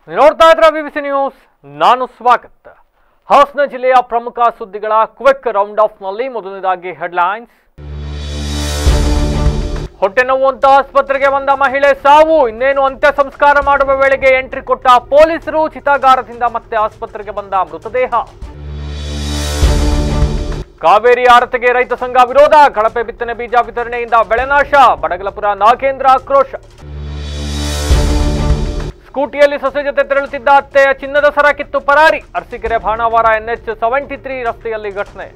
ನೋಡ್ತಾ ಇದ್ರ BBC news. ನಾನು ಸ್ವಾಗತ. ಹಾಸನ ಜಿಲ್ಲೆಯ ಪ್ರಮುಖ ಸುದ್ದಿಗಳ ಕ್ವಿಕ್ ರೌಂಡ್ ಆಫ್ ನಲ್ಲಿ ಮೊದಲನೇದಾಗಿ ಹೆಡ್ಲೈನ್ಸ್. ಹೊಟ್ಟೆ ನೋವು ಅಂತ ಆಸ್ಪತ್ರೆಗೆ ಬಂದ ಮಹಿಳೆ ಸಾವು. ಇನ್ನೇನು ಅಂತ್ಯ ಸಂಸ್ಕಾರ ಮಾಡುವ ವೇಳೆಗೆ ಎಂಟ್ರಿ ಕೊಟ್ಟ ಪೊಲೀಸರು. ಚಿತಾಗಾರದಿಂದ ಮತ್ತೆ ಆಸ್ಪತ್ರೆಗೆ ಬಂದ ಮೃತದೇಹ. ಕಾವೇರಿ ಆರತಿಗೆ ರೈತ ಸಂಘ ವಿರೋಧ. ಕಳಪೆ ಬಿತ್ತನೆ ಬೀಜ ವಿತರಣೆಯಿಂದ ಬೆಳೆನಾಶ. ಬಡಗಲಪುರ ನಾಗೇಂದ್ರ ಆಕ್ರೋಶ. ಸ್ಕೂಟಿಯಲ್ಲಿ ಸೊಸೆ ಜೊತೆ ತೆರಳುತ್ತಿದ್ದ ಅತ್ತೆಯ ಚಿನ್ನದ ಸರ ಕಿತ್ತು ಪರಾರಿ. ಅರಸೀಕೆರೆ ಭಾಣಾವರ NH-73 ರಸ್ತೆಯಲ್ಲಿ ಘಟನೆ.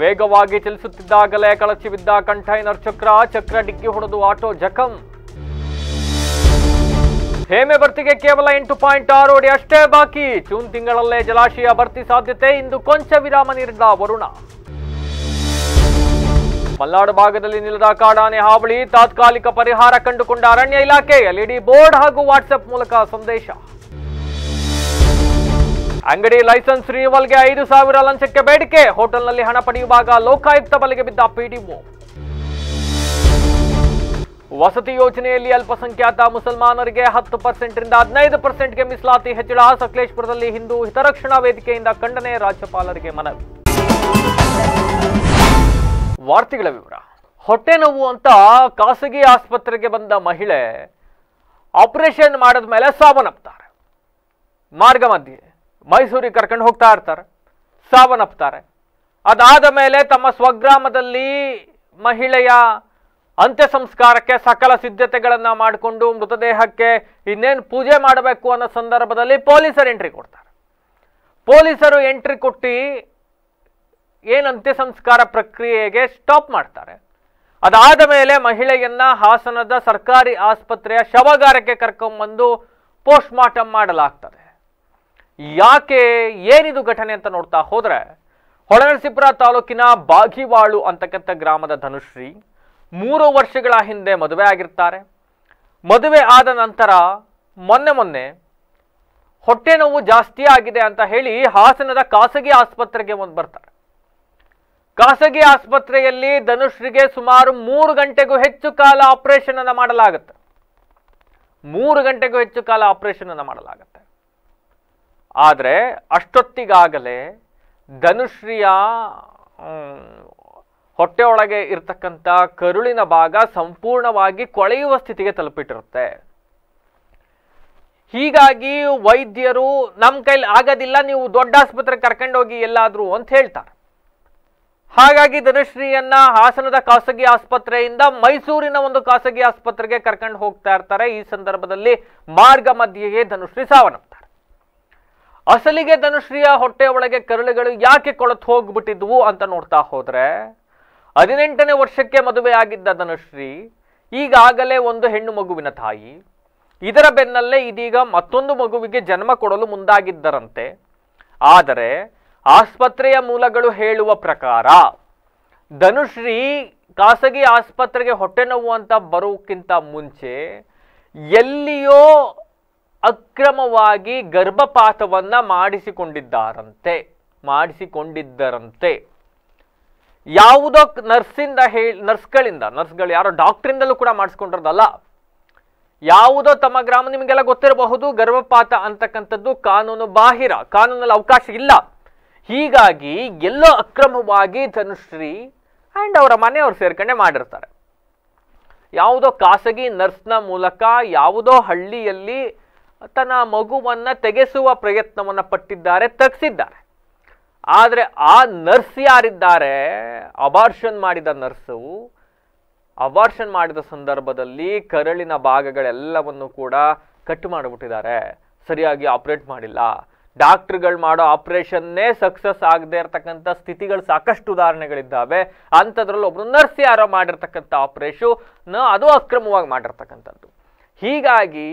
ವೇಗವಾಗಿ ಚಲಿಸುತ್ತಿದ್ದಾಗಲೇ ಕಳಚಿ ಬಿದ್ದ ಕಂಟೈನರ್ ಚಕ್ರ ಡಿಕ್ಕಿ ಹೊಡೆದು ಆಟೋ ಜಖಂ. ಹೇಮೆ ಭರ್ತಿಗೆ ಕೇವಲ 8.6 ಅಡಿ ಅಷ್ಟೇ ಬಾಕಿ. ಜೂನ್ ತಿಂಗಳಲ್ಲೇ ಜಲಾಶಯ ಭರ್ತಿ ಸಾಧ್ಯತೆ. ಇಂದು ಕೊಂಚ ವಿರಾಮ ನೀಡಿದ ವರುಣ. ಮಲ್ನಾಡು ಭಾಗದಲ್ಲಿ ನಿಲ್ಲದ ಕಾಡಾನೆ ಹಾವಳಿ. ತಾತ್ಕಾಲಿಕ ಪರಿಹಾರ ಕಂಡುಕೊಂಡ ಅರಣ್ಯ ಇಲಾಖೆ. LED ಬೋರ್ಡ್ ಹಾಗೂ ವಾಟ್ಸ್ಆಪ್ ಮೂಲಕ ಸಂದೇಶ. ಅಂಗಡಿ ಲೈಸೆನ್ಸ್ ರಿನಿವಲ್ಗೆ 5,000 ಲಂಚಕ್ಕೆ ಬೇಡಿಕೆ. ಹೋಟೆಲ್ನಲ್ಲಿ ಹಣ ಪಡೆಯುವಾಗ ಲೋಕಾಯುಕ್ತ ಬಲೆಗೆ ಬಿದ್ದ PDO. ವಸತಿ ಯೋಜನೆಯಲ್ಲಿ ಅಲ್ಪಸಂಖ್ಯಾತ ಮುಸಲ್ಮಾನರಿಗೆ 10% ರಿಂದ 15%ಗೆ ಮೀಸಲಾತಿ ಹೆಚ್ಚಳ. ಸಕಲೇಶಪುರದಲ್ಲಿ ಹಿಂದೂ ಹಿತರಕ್ಷಣಾ ವೇದಿಕೆಯಿಂದ ಖಂಡನೆ. ರಾಜ್ಯಪಾಲರಿಗೆ ಮನವಿ. ವಾರ್ತೆಗಳ ವಿವರ. ಹೊಟ್ಟೆ ನೋವು ಅಂತ ಖಾಸಗಿ ಆಸ್ಪತ್ರೆಗೆ ಬಂದ ಮಹಿಳೆ ಆಪರೇಷನ್ ಮಾಡಿದ ಮೇಲೆ ಸಾವನ್ನಪ್ತಾರೆ. ಮಾರ್ಗ ಮಧ್ಯೆ ಮೈಸೂರಿಗೆ ಕರ್ಕೊಂಡು ಹೋಗ್ತಾ ಇರ್ತಾರೆ, ಸಾವನ್ನಪ್ತಾರೆ. ಅದಾದ ಮೇಲೆ ತಮ್ಮ ಸ್ವಗ್ರಾಮದಲ್ಲಿ ಮಹಿಳೆಯ ಅಂತ್ಯ ಸಂಸ್ಕಾರಕ್ಕೆ ಸಕಲ ಸಿದ್ಧತೆಗಳನ್ನ ಮಾಡಿಕೊಂಡು ಮೃತದೇಹಕ್ಕೆ ಇನ್ನೇನು ಪೂಜೆ ಮಾಡಬೇಕು ಅನ್ನೋ ಸಂದರ್ಭದಲ್ಲಿ ಪೊಲೀಸರು ಎಂಟ್ರಿ ಕೊಡ್ತಾರೆ. ಪೊಲೀಸರು ಎಂಟ್ರಿ ಕೊಟ್ಟು ಏನು ಅಂತ್ಯ ಸಂಸ್ಕಾರ ಪ್ರಕ್ರಿಯೆಗೆ ಸ್ಟಾಪ್ ಮಾಡ್ತಾರೆ. ಅದಾದ ಮೇಲೆ ಮಹಿಳೆಯನ್ನ ಹಾಸನದ ಸರ್ಕಾರಿ ಆಸ್ಪತ್ರೆಯ ಶವಗಾರಕ್ಕೆ ಕರ್ಕೊಂಡ್ಬಂದು ಪೋಸ್ಟ್ ಮಾರ್ಟಮ್ ಮಾಡಲಾಗ್ತದೆ. ಯಾಕೆ, ಏನಿದು ಘಟನೆ ಅಂತ ನೋಡ್ತಾ ಹೋದ್ರೆ, ಹೊಳೆನರಸೀಪುರ ತಾಲೂಕಿನ ಬಾಗಿವಾಳು ಅಂತಕ್ಕಂಥ ಗ್ರಾಮದ ಧನುಶ್ರೀ 3 ವರ್ಷಗಳ ಹಿಂದೆ ಮದುವೆ ಆಗಿರ್ತಾರೆ. ಮದುವೆ ಆದ ನಂತರ ಮೊನ್ನೆ ಹೊಟ್ಟೆ ನೋವು ಜಾಸ್ತಿ ಆಗಿದೆ ಅಂತ ಹೇಳಿ ಹಾಸನದ ಖಾಸಗಿ ಆಸ್ಪತ್ರೆಗೆ ಬರ್ತಾರೆ. ಖಾಸಗಿ ಆಸ್ಪತ್ರೆಯಲ್ಲಿ ಧನುಶ್ರೀಗೆ ಸುಮಾರು 3 ಗಂಟೆಗೂ ಹೆಚ್ಚು ಕಾಲ ಆಪರೇಷನ್ ಅನ್ನು ಮಾಡಲಾಗುತ್ತೆ. 3 ಗಂಟೆಗೂ ಹೆಚ್ಚು ಕಾಲ ಆಪರೇಷನ್ ಅನ್ನು ಮಾಡಲಾಗುತ್ತೆ. ಆದರೆ ಅಷ್ಟೊತ್ತಿಗಾಗಲೇ ಧನುಶ್ರೀಯ ಹೊಟ್ಟೆ ಒಳಗೆ ಇರ್ತಕ್ಕಂಥ ಕರುಳಿನ ಭಾಗ ಸಂಪೂರ್ಣವಾಗಿ ಕೊಳೆಯುವ ಸ್ಥಿತಿಗೆ ತಲುಪಿಟ್ಟಿರುತ್ತೆ. ಹೀಗಾಗಿ ವೈದ್ಯರು ನಮ್ಮ ಕೈಲಿ ಆಗೋದಿಲ್ಲ, ನೀವು ದೊಡ್ಡ ಆಸ್ಪತ್ರೆಗೆ ಕರ್ಕೊಂಡೋಗಿ ಎಲ್ಲಾದ್ರೂ ಅಂತ ಹೇಳ್ತಾರೆ. ಹಾಗಾಗಿ ಧನುಶ್ರೀಯನ್ನ ಹಾಸನದ ಖಾಸಗಿ ಆಸ್ಪತ್ರೆಯಿಂದ ಮೈಸೂರಿನ ಒಂದು ಖಾಸಗಿ ಆಸ್ಪತ್ರೆಗೆ ಕರ್ಕೊಂಡು ಹೋಗ್ತಾ ಇರ್ತಾರೆ. ಈ ಸಂದರ್ಭದಲ್ಲಿ ಮಾರ್ಗ ಮಧ್ಯೆಯೇ ಧನುಶ್ರೀ ಸಾವನ್ನಪ್ತಾರೆ. ಅಸಲಿಗೆ ಧನುಶ್ರೀಯ ಹೊಟ್ಟೆ ಒಳಗೆ ಕರುಳುಗಳು ಯಾಕೆ ಕೊಳತು ಹೋಗ್ಬಿಟ್ಟಿದ್ವು ಅಂತ ನೋಡ್ತಾ ಹೋದ್ರೆ, 18ನೇ ವರ್ಷಕ್ಕೆ ಮದುವೆ ಆಗಿದ್ದ ಧನುಶ್ರೀ ಈಗಾಗಲೇ ಒಂದು ಹೆಣ್ಣು ಮಗುವಿನ ತಾಯಿ. ಇದರ ಬೆನ್ನಲ್ಲೇ ಇದೀಗ ಮತ್ತೊಂದು ಮಗುವಿಗೆ ಜನ್ಮ ಕೊಡಲು ಮುಂದಾಗಿದ್ದರಂತೆ. ಆದರೆ ಆಸ್ಪತ್ರೆಯ ಮೂಲಗಳು ಹೇಳುವ ಪ್ರಕಾರ ಧನುಶ್ರೀ ಖಾಸಗಿ ಆಸ್ಪತ್ರೆಗೆ ಹೊಟ್ಟೆ ನೋವು ಅಂತ ಬರೋಕ್ಕಿಂತ ಮುಂಚೆ ಎಲ್ಲಿಯೋ ಅಕ್ರಮವಾಗಿ ಗರ್ಭಪಾತವನ್ನ ಮಾಡಿಸಿಕೊಂಡಿದ್ದರಂತೆ. ಯಾವುದೋ ನರ್ಸ್ಗಳು ಯಾರೋ ಡಾಕ್ಟ್ರಿಂದಲೂ ಕೂಡ ಮಾಡಿಸ್ಕೊಂಡಿರೋದಲ್ಲ. ಯಾವುದೋ ತಮ್ಮ ಗ್ರಾಮ, ನಿಮಗೆಲ್ಲ ಗೊತ್ತಿರಬಹುದು, ಗರ್ಭಪಾತ ಅಂತಕ್ಕಂಥದ್ದು ಕಾನೂನು ಬಾಹಿರ, ಕಾನೂನಲ್ಲಿ ಅವಕಾಶ ಇಲ್ಲ. ಹೀಗಾಗಿ ಎಲ್ಲೋ ಅಕ್ರಮವಾಗಿ ಧನುಶ್ರೀ ಆ್ಯಂಡ್ ಅವರ ಮನೆಯವರು ಸೇರ್ಕೊಂಡೆ ಮಾಡಿರ್ತಾರೆ. ಯಾವುದೋ ಖಾಸಗಿ ನರ್ಸ್ನ ಮೂಲಕ ಯಾವುದೋ ಹಳ್ಳಿಯಲ್ಲಿ ತನ್ನ ಮಗುವನ್ನ ತೆಗೆಸುವ ಪ್ರಯತ್ನವನ್ನ ಪಟ್ಟಿದ್ದಾರೆ, ತೆಗೆಸಿದ್ದಾರೆ. ಆದರೆ ಆ ನರ್ಸ್ ಯಾರಿದ್ದಾರೆ, ಅಬಾರ್ಷನ್ ಮಾಡಿದ ನರ್ಸು, ಅಬಾರ್ಷನ್ ಮಾಡಿದ ಸಂದರ್ಭದಲ್ಲಿ ಕರಳಿನ ಭಾಗಗಳೆಲ್ಲವನ್ನು ಕೂಡ ಕಟ್ ಮಾಡಿಬಿಟ್ಟಿದ್ದಾರೆ. ಸರಿಯಾಗಿ ಆಪರೇಟ್ ಮಾಡಿಲ್ಲ. ಡಾಕ್ಟರ್ಗಳು ಮಾಡೋ ಆಪರೇಷನ್ನೇ ಸಕ್ಸಸ್ ಆಗದೆ ಇರತಕ್ಕಂಥ ಸ್ಥಿತಿಗಳು ಸಾಕಷ್ಟು ಉದಾಹರಣೆಗಳಿದ್ದಾವೆ. ಅಂಥದ್ರಲ್ಲಿ ಒಬ್ರು ನರ್ಸ್ ಯಾರೋ ಮಾಡಿರ್ತಕ್ಕಂಥ ಆಪರೇಷನ್ ಅದು ಅಕ್ರಮವಾಗಿ ಮಾಡಿರ್ತಕ್ಕಂಥದ್ದು. ಹೀಗಾಗಿ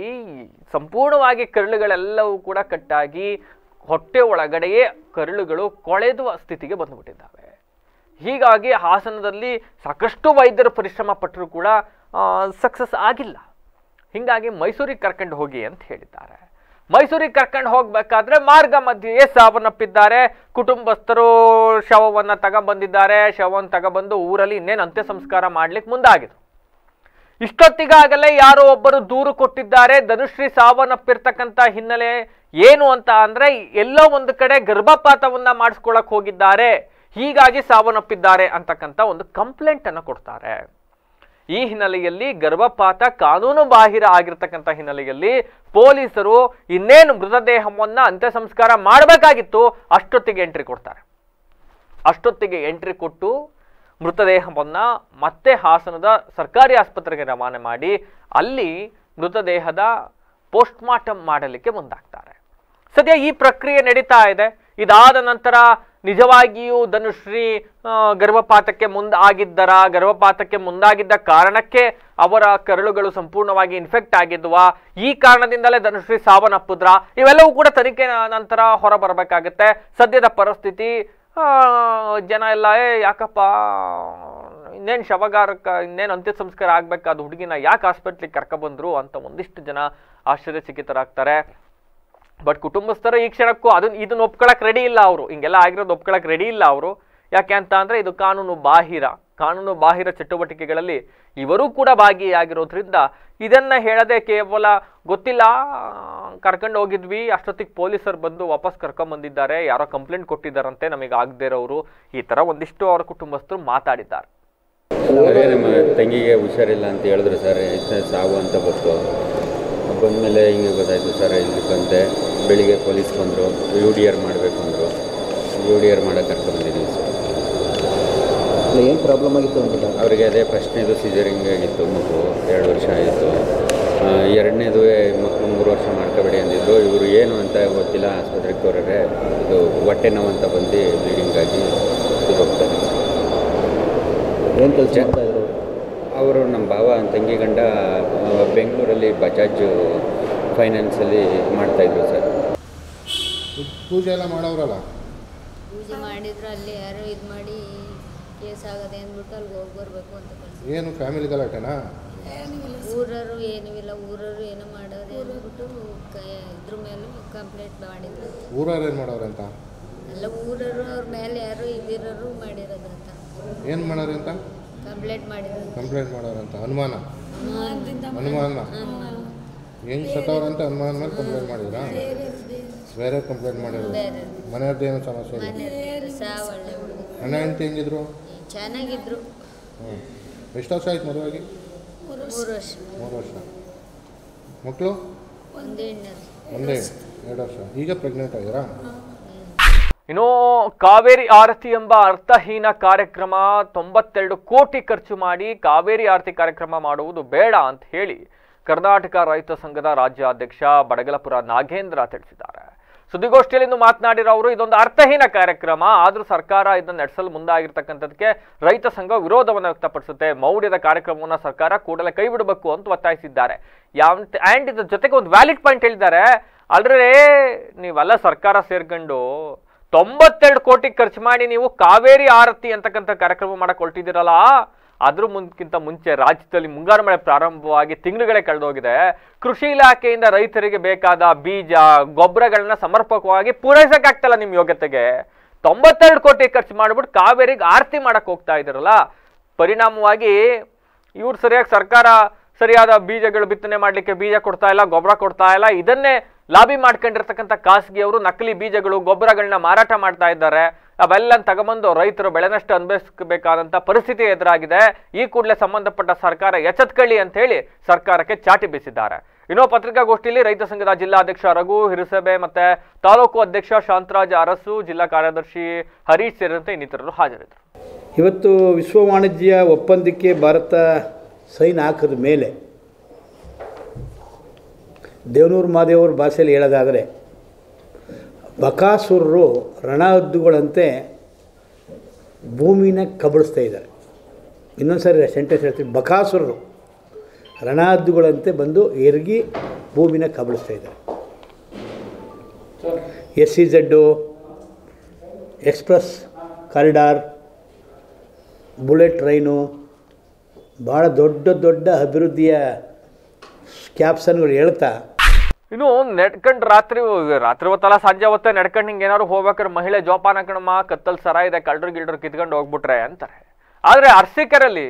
ಸಂಪೂರ್ಣವಾಗಿ ಕರುಳುಗಳೆಲ್ಲವೂ ಕೂಡ ಕಟ್ಟಾಗಿ ಹೊಟ್ಟೆ ಒಳಗಡೆಯೇ ಕರುಳುಗಳು ಕೊಳೆದುವ ಸ್ಥಿತಿಗೆ ಬಂದುಬಿಟ್ಟಿದ್ದಾವೆ. ಹೀಗಾಗಿ ಹಾಸನದಲ್ಲಿ ಸಾಕಷ್ಟು ವೈದ್ಯರು ಪರಿಶ್ರಮ ಪಟ್ಟರೂ ಕೂಡ ಸಕ್ಸಸ್ ಆಗಿಲ್ಲ. ಹೀಗಾಗಿ ಮೈಸೂರಿಗೆ ಕರ್ಕೊಂಡು ಹೋಗಿ ಅಂತ ಹೇಳಿದ್ದಾರೆ. ಮೈಸೂರಿಗೆ ಕರ್ಕೊಂಡು ಹೋಗ್ಬೇಕಾದ್ರೆ ಮಾರ್ಗ ಮಧ್ಯೆಯೇ ಸಾವನ್ನಪ್ಪಿದ್ದಾರೆ. ಕುಟುಂಬಸ್ಥರು ಶವವನ್ನು ತಗೊಂಡ್ಬಂದಿದ್ದಾರೆ. ಶವವನ್ನು ತಗೊಂಡ್ಬಂದು ಊರಲ್ಲಿ ಇನ್ನೇನು ಅಂತ್ಯ ಸಂಸ್ಕಾರ ಮಾಡ್ಲಿಕ್ಕೆ ಮುಂದಾಗಿದ್ರು. ಇಷ್ಟೊತ್ತಿಗಾಗಲೇ ಯಾರೋ ಒಬ್ಬರು ದೂರು ಕೊಟ್ಟಿದ್ದಾರೆ. ಧನುಶ್ರೀ ಸಾವನ್ನಪ್ಪಿರ್ತಕ್ಕಂಥ ಹಿನ್ನೆಲೆ ಏನು ಅಂತ ಅಂದ್ರೆ ಎಲ್ಲೋ ಒಂದು ಕಡೆ ಗರ್ಭಪಾತವನ್ನ ಮಾಡಿಸ್ಕೊಳಕ್ ಹೋಗಿದ್ದಾರೆ, ಹೀಗಾಗಿ ಸಾವನ್ನಪ್ಪಿದ್ದಾರೆ ಅಂತಕ್ಕಂಥ ಒಂದು ಕಂಪ್ಲೇಂಟ್ ಅನ್ನು ಕೊಡ್ತಾರೆ. ಈ ಹಿನ್ನೆಲೆಯಲ್ಲಿ ಗರ್ಭಪಾತ ಕಾನೂನು ಬಾಹಿರ ಆಗಿರ್ತಕ್ಕಂಥ ಹಿನ್ನೆಲೆಯಲ್ಲಿ ಪೊಲೀಸರು ಇನ್ನೇನು ಮೃತದೇಹವನ್ನ ಅಂತ್ಯ ಸಂಸ್ಕಾರ ಮಾಡಬೇಕಾಗಿತ್ತು ಅಷ್ಟೊತ್ತಿಗೆ ಎಂಟ್ರಿ ಕೊಡ್ತಾರೆ. ಅಷ್ಟೊತ್ತಿಗೆ ಎಂಟ್ರಿ ಕೊಟ್ಟು ಮೃತದೇಹವನ್ನ ಮತ್ತೆ ಹಾಸನದ ಸರ್ಕಾರಿ ಆಸ್ಪತ್ರೆಗೆ ರವಾನೆ ಮಾಡಿ ಅಲ್ಲಿ ಮೃತದೇಹದ ಪೋಸ್ಟ್ ಮಾರ್ಟಮ್ ಮಾಡಲಿಕ್ಕೆ ಮುಂದಾಗ್ತಾರೆ. ಸದ್ಯ ಈ ಪ್ರಕ್ರಿಯೆ ನಡೀತಾ ಇದೆ. ಇದಾದ ನಂತರ ನಿಜವಾಗಿಯೂ ಧನುಶ್ರೀ ಗರ್ಭಪಾತಕ್ಕೆ ಗರ್ಭಪಾತಕ್ಕೆ ಮುಂದಾಗಿದ್ದ ಕಾರಣಕ್ಕೆ ಅವರ ಕರಳುಗಳು ಸಂಪೂರ್ಣವಾಗಿ ಇನ್ಫೆಕ್ಟ್ ಆಗಿದ್ವಾ, ಈ ಕಾರಣದಿಂದಲೇ ಧನುಶ್ರೀ ಸಾವನ್ನಪ್ಪಿದ್ರ, ಇವೆಲ್ಲವೂ ಕೂಡ ತನಿಖೆ ನಂತರ ಹೊರಬರಬೇಕಾಗತ್ತೆ. ಸದ್ಯದ ಪರಿಸ್ಥಿತಿ ಜನ ಎಲ್ಲ ಯಾಕಪ್ಪ ಇನ್ನೇನು ಶವಗಾರಕ್ಕೆ ಇನ್ನೇನು ಅಂತ್ಯ ಸಂಸ್ಕಾರ ಆಗ್ಬೇಕಾದ ಹುಡುಗಿನ ಯಾಕೆ ಹಾಸ್ಪಿಟ್ಲಿಗೆ ಕರ್ಕೊಬಂದ್ರು ಅಂತ ಒಂದಿಷ್ಟು ಜನ ಆಶ್ಚರ್ಯಚಕಿತರಾಗ್ತಾರೆ. ಬಟ್ ಕುಟುಂಬಸ್ಥರು ಈ ಕ್ಷಣಕ್ಕೂ ಇದನ್ನ ಒಪ್ಕೊಳಕ್ ರೆಡಿ ಇಲ್ಲ. ಅವರು ಹಿಂಗೆಲ್ಲ ಆಗಿರೋದು ಒಪ್ಕೊಳಕ್ ರೆಡಿ ಇಲ್ಲ ಅವರು. ಯಾಕೆ ಅಂತ ಅಂದ್ರೆ ಇದು ಕಾನೂನು ಬಾಹಿರ ಚಟುವಟಿಕೆಗಳಲ್ಲಿ ಇವರು ಕೂಡ ಭಾಗಿಯಾಗಿರೋದ್ರಿಂದ ಇದನ್ನ ಹೇಳದೆ ಕೇವಲ ಗೊತ್ತಿಲ್ಲ ಕರ್ಕೊಂಡು ಹೋಗಿದ್ವಿ, ಅಷ್ಟೊತ್ತಿಗೆ ಪೊಲೀಸರು ಬಂದು ವಾಪಸ್ ಕರ್ಕೊಂಡ್ಬಂದಿದ್ದಾರೆ, ಯಾರೋ ಕಂಪ್ಲೇಂಟ್ ಕೊಟ್ಟಿದ್ದಾರಂತೆ, ನಮಗೆ ಆಗದೆ ಇರೋರು, ಈ ತರ ಒಂದಿಷ್ಟು ಅವರ ಕುಟುಂಬಸ್ಥರು ಮಾತಾಡಿದ್ದಾರೆ. ನಮ್ಮ ತಂಗಿಗೆ ಹುಷಾರಿಲ್ಲ ಅಂತ ಹೇಳಿದ್ರು ಸರ್, ಸಾವು ಅಂತ ಬಂದಮೇಲೆ ಹಿಂಗೆ ಗೊತ್ತಾಯಿತು ಸರ್. ಇಲ್ಲಿ ಬಂದೆ, ಬೆಳಿಗ್ಗೆ ಪೊಲೀಸ್ ಬಂದರು, UDR ಮಾಡಬೇಕು ಅಂದರು. UDR ಮಾಡೋಕ್ಕೆ ಕರ್ಕೊಂಡ್ಬಂದಿದ್ದೀವಿ ಸರ್. ಏನು ಪ್ರಾಬ್ಲಮ್ ಆಗಿತ್ತು ಅಂತ ಅವರಿಗೆ ಅದೇ ಫಸ್ಟ್ನೇದು ಸಿಜರಿಂಗ್ ಆಗಿತ್ತು, ಮಗು 2 ವರ್ಷ ಆಯಿತು. ಎರಡನೇದು ಮಕ್ಕಳು 3 ವರ್ಷ ಮಾಡ್ಕೋಬೇಡಿ ಅಂದಿದ್ರು. ಇವರು ಏನು ಅಂತ ಗೊತ್ತಿಲ್ಲ, ಆಸ್ಪತ್ರೆಗೆ ತೋರಿದ್ರೆ ಇದು ಹೊಟ್ಟೆ ನೋವು ಅಂತ ಬಂದು ಬ್ಲೀಡಿಂಗ್ ಆಗಿ ಹೋಗ್ತಾರೆ ಸರ್. ಏನು ಕೆಲಸ ಮಾಡ್ತಾಯಿದ್ರು ಅವರು? ನಮ್ಮ ಭಾವ ತಂಗಿ ಗಂಡ ಬೆಂಗಳೂರಲ್ಲಿ ಬಜಾಜ್ ಫೈನಾನ್ಸಲ್ಲಿ ಮಾಡ್ತಾಯಿದ್ರು ಸರ್. ಪೂಜೆ ಎಲ್ಲ ಮಾಡೋರಲ್ಲ? ಪೂಜೆ ಮಾಡಿದ್ರು, ಅಲ್ಲಿ ಯಾರೋ ಇದು ಮಾಡಿ ಕೇಸ್ ಆಗದೆ ಅಂದ್ಬಿಟ್ಟು ಅಲ್ಲಿ ಹೋಗಿ ಬರಬೇಕು ಅಂತ ಕಳಿಸಿ. ಏನು ಫ್ಯಾಮಿಲಿ ಗಲಾಟೆನಾ? ಊರವರು ಏನೂ ಇಲ್ಲ, ಊರವರು ಏನೋ ಮಾಡೋದು ಅಂದ್ಬಿಟ್ಟು ಇದ್ರ ಮೇಲೆ ಕಂಪ್ಲೇಂಟ್ ಮಾಡಿದ್ರು. ಊರವ್ರು ಏನು ಮಾಡೋರು ಅಂತ? ಎಲ್ಲ ಊರವರು ಅವ್ರ ಮೇಲೆ ಯಾರು ಇದಿರೋರು ಮಾಡಿರೋದು ಅಂತ. ಏನು ಮಾಡೋರು ಅಂತ ಕಂಪ್ಲೇಂಟ್ ಮಾಡಿದ್ರು. ಕಂಪ್ಲೇಂಟ್ ಮಾಡೋರಂತ ಅನುಮಾನ ಹೆಂಗೆ ಸತ್ತವ್ರಂತ ಅನುಮಾನ ಮೇಲೆ ಕಂಪ್ಲೇಂಟ್ ಮಾಡಿದ್ರಾ? ಬೇರೆ ಕಂಪ್ಲೇಂಟ್ ಮಾಡಿದ್ರು. ಮನೆಯವ್ರದ್ದು ಏನು ಸಮಸ್ಯೆ ಇಲ್ಲ? ಒಳ್ಳೆ ಹುಡುಗ, ಅಣ್ಣ ಹೆಂಡತಿ ಹೆಂಗಿದ್ರು? ಚೆನ್ನಾಗಿದ್ರು. ಎಷ್ಟು ವರ್ಷ ಆಯ್ತು ಮದುವಾಗಿ? 3 ವರ್ಷ. 3 ವರ್ಷ. ಮಕ್ಕಳು? ಒಂದೇ 2 ವರ್ಷ. ಈಗ ಪ್ರೆಗ್ನೆಂಟ್ ಆಗಿರಾ? ಇನ್ನು ಕಾವೇರಿ ಆರತಿ ಎಂಬ ಅರ್ಥಹೀನ ಕಾರ್ಯಕ್ರಮ 92 ಕೋಟಿ ಖರ್ಚು ಮಾಡಿ ಕಾವೇರಿ ಆರತಿ ಕಾರ್ಯಕ್ರಮ ಮಾಡುವುದು ಬೇಡ ಅಂತ ಹೇಳಿ ಕರ್ನಾಟಕ ರೈತ ಸಂಘದ ರಾಜ್ಯಾಧ್ಯಕ್ಷ ಬಡಗಲಪುರ ನಾಗೇಂದ್ರ ತಿಳಿಸಿದ್ದಾರೆ. ಸುದ್ದಿಗೋಷ್ಠಿಯಲ್ಲಿ ಇಂದು ಮಾತನಾಡಿರೋ ಅವರು, ಇದೊಂದು ಅರ್ಥಹೀನ ಕಾರ್ಯಕ್ರಮ, ಆದರೂ ಸರ್ಕಾರ ಇದನ್ನು ನಡೆಸಲು ಮುಂದಾಗಿರ್ತಕ್ಕಂಥದಕ್ಕೆ ರೈತ ಸಂಘ ವಿರೋಧವನ್ನು ವ್ಯಕ್ತಪಡಿಸುತ್ತೆ. ಮೌಢ್ಯದ ಕಾರ್ಯಕ್ರಮವನ್ನು ಸರ್ಕಾರ ಕೂಡಲೇ ಕೈ ಬಿಡಬೇಕು ಅಂತ ಒತ್ತಾಯಿಸಿದ್ದಾರೆ. ಆ್ಯಂಡ್ ಇದ್ರ ಜೊತೆಗೆ ಒಂದು ವ್ಯಾಲಿಡ್ ಪಾಯಿಂಟ್ ಹೇಳಿದ್ದಾರೆ. ಅಲ್ರೇ ನೀವೆಲ್ಲ ಸರ್ಕಾರ ಸೇರ್ಕೊಂಡು 92 ಕೋಟಿ ಖರ್ಚು ಮಾಡಿ ನೀವು ಕಾವೇರಿ ಆರತಿ ಅಂತಕ್ಕಂಥ ಕಾರ್ಯಕ್ರಮ ಮಾಡಕ್ಕೆ ಹೊರಟಿದ್ದೀರಲ್ಲ, ಅದ್ರ ಮುಂಚೆ ರಾಜ್ಯದಲ್ಲಿ ಮುಂಗಾರು ಮಳೆ ಪ್ರಾರಂಭವಾಗಿ ತಿಂಗಳುಗಳೇ ಕಳೆದೋಗಿದೆ. ಕೃಷಿ ಇಲಾಖೆಯಿಂದ ರೈತರಿಗೆ ಬೇಕಾದ ಬೀಜ ಗೊಬ್ಬರಗಳನ್ನ ಸಮರ್ಪಕವಾಗಿ ಪೂರೈಸಕ್ಕಾಗ್ತಲ್ಲ ನಿಮ್ಮ ಯೋಗ್ಯತೆಗೆ. 92 ಕೋಟಿ ಖರ್ಚು ಮಾಡಿಬಿಟ್ಟು ಕಾವೇರಿಗೆ ಆರತಿ ಮಾಡಕ್ಕೆ ಹೋಗ್ತಾ ಇದ್ದೀರಲ್ಲ, ಪರಿಣಾಮವಾಗಿ ಇವ್ರು ಸರ್ಕಾರ ಸರಿಯಾದ ಬೀಜಗಳು ಬಿತ್ತನೆ ಮಾಡಲಿಕ್ಕೆ ಬೀಜ ಕೊಡ್ತಾ ಇಲ್ಲ, ಗೊಬ್ಬರ ಕೊಡ್ತಾ ಇಲ್ಲ. ಇದನ್ನೇ ಲಾಬಿ ಮಾಡ್ಕೊಂಡಿರ್ತಕ್ಕಂಥ ಖಾಸಗಿಯವರು ನಕಲಿ ಬೀಜಗಳು ಗೊಬ್ಬರಗಳನ್ನ ಮಾರಾಟ ಮಾಡ್ತಾ ಇದ್ದಾರೆ. ಅವೆಲ್ಲ ತಗೊಂಬಂದು ರೈತರು ಬೆಳೆ ನಷ್ಟ ಅನುಭವಿಸಬೇಕಾದಂಥ ಪರಿಸ್ಥಿತಿ ಎದುರಾಗಿದೆ. ಈ ಕೂಡಲೇ ಸಂಬಂಧಪಟ್ಟ ಸರ್ಕಾರ ಎಚ್ಚೆತ್ಕೊಳ್ಳಿ ಅಂತ ಹೇಳಿ ಸರ್ಕಾರಕ್ಕೆ ಚಾಟಿ ಬೀಸಿದ್ದಾರೆ. ಇನ್ನು ಪತ್ರಿಕಾಗೋಷ್ಠಿಯಲ್ಲಿ ರೈತ ಸಂಘದ ಜಿಲ್ಲಾಧ್ಯಕ್ಷ ರಘು ಹಿರುಸಭೆ ಮತ್ತೆ ತಾಲೂಕು ಅಧ್ಯಕ್ಷ ಶಾಂತರಾಜ್ ಅರಸು, ಜಿಲ್ಲಾ ಕಾರ್ಯದರ್ಶಿ ಹರೀಶ್ ಸೇರಿದಂತೆ ಇನ್ನಿತರರು ಹಾಜರಿದ್ದರು. ಇವತ್ತು ವಿಶ್ವ ವಾಣಿಜ್ಯ ಒಪ್ಪಂದಕ್ಕೆ ಭಾರತ ಸೈನ್ ಹಾಕಿದ ಮೇಲೆ ದೇವನೂರು ಮಾದೇವ್ರ ಭಾಷೆಯಲ್ಲಿ ಹೇಳೋದಾದರೆ ಬಕಾಸುರರು ರಣಹದ್ದುಗಳಂತೆ ಭೂಮಿನ ಕಬಳಿಸ್ತಾ ಇದ್ದಾರೆ. ಇನ್ನೊಂದು ಸಾರಿ ಸೆಂಟೆನ್ಸ್ ಹೇಳ್ತೀವಿ, ಬಕಾಸುರರು ರಣಹದ್ದುಗಳಂತೆ ಬಂದು ಎರಗಿ ಭೂಮಿನ ಕಬಳಿಸ್ತಾ ಇದ್ದಾರೆ. SEZ, express corridor, bullet train, ಭಾಳ ದೊಡ್ಡ ದೊಡ್ಡ ಅಭಿವೃದ್ಧಿಯ ಕ್ಯಾಪ್ಷನ್ಗಳು ಹೇಳ್ತಾ ಇನ್ನು ನಡ್ಕೊಂಡು ರಾತ್ರಿ ಹೊತ್ತಲ್ಲ ಸಂಜೆ ಹೊತ್ತೆ ನಡ್ಕೊಂಡು ಹಿಂಗೆ ಏನಾದ್ರು ಹೋಗ್ಬೇಕಾದ್ರೆ ಮಹಿಳೆ ಜೋಪಾನ ಕಣಮ್ಮ, ಕತ್ತಲ್ ಸರ ಇದೆ, ಕಳ್ಳರು ಗಿಲ್ಡ್ರು ಕಿತ್ಕೊಂಡು ಹೋಗ್ಬಿಟ್ರೆ ಅಂತಾರೆ. ಆದರೆ ಅರ್ಸಿಕರಲ್ಲಿ